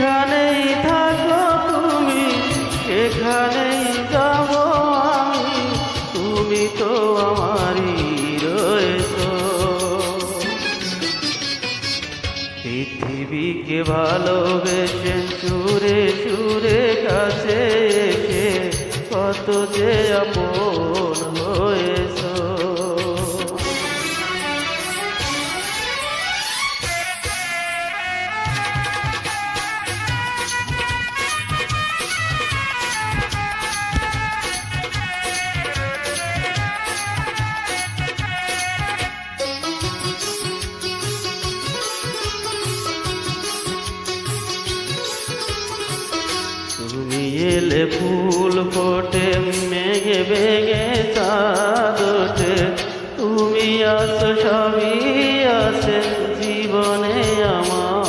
যেখানেই থাকো তুমি সেখানেই যাব আমি, তুমি তো আমারই রয়েছো। পৃথিবীকে ভালোবেসে সুরে সুরে কাছে এসে কত যে আপন হয়েছো। তুমি এলে ফুল ফোটে মেঘে বেগে চাঁদ ওঠে, তুমি আসো সবই আছে জীবনে আমার।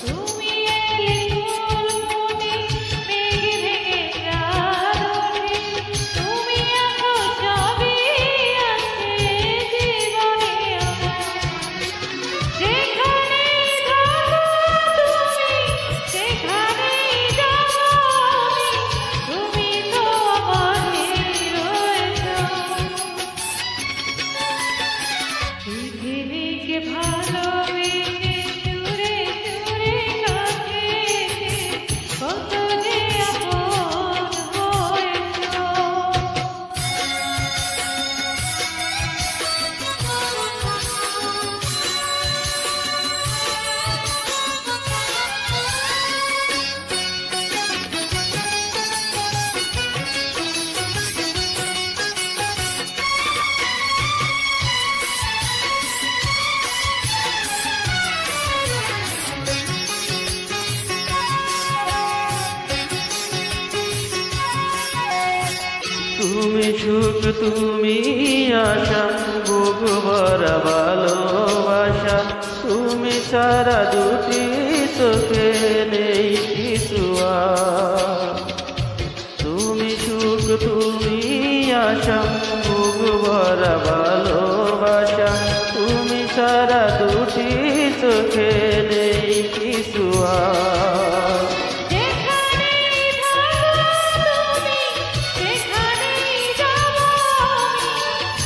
তুমি এলে ফুল ফোটে মেঘে বেগে চাঁদ ওঠে, তুমি আসো সবই আছে জীবনে আমার। যেখানেই থাকো তুমি সেখানেই যাব আমি, তুমি তো আমারই রয়েছো। পৃথিবীকে ভালোবেসে সুরে সুরে কাছে এসে কত যে আপন হয়েছো। তুমি সুখ তুমি আশা বুক ভরা ভালোবাসা, তুমি সারা দুটি চোখে নেই কিছু আর। তুমি সুখ তুমি আশা বুক ভরা ভালোবাসা, তুমি সারা দুটি চোখে নেই কিছু আর। যেখানেই থাকো তুমি সেখানেই যাব আমি,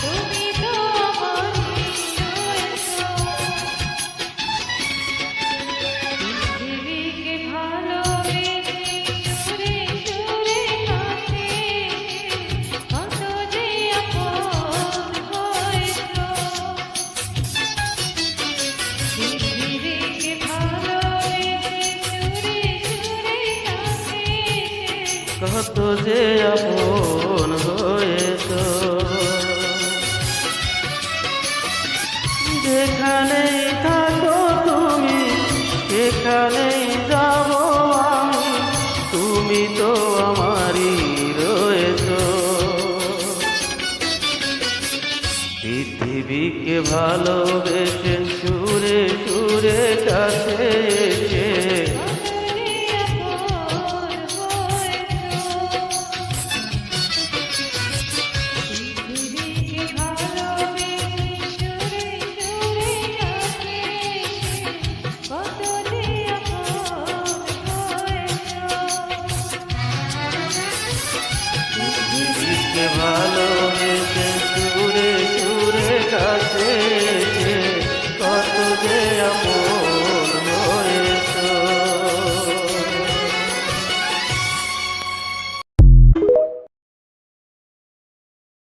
তুমি তো আমারই রয়েছো। পৃথিবীকে ভালোবেসে সুরে সুরে কাছে এসে কত যে আপন হয়েছো। পৃথিবীকে ভালোবেসে সুরে সুরে কাছে এসে কত যে আপন হয়েছো। যেখানেই থাকো তুমি সেখানেই যাব আমি, তুমি তো আমারই রয়েছো। পৃথিবীকে ভালোবেসে সুরে সুরে কাছে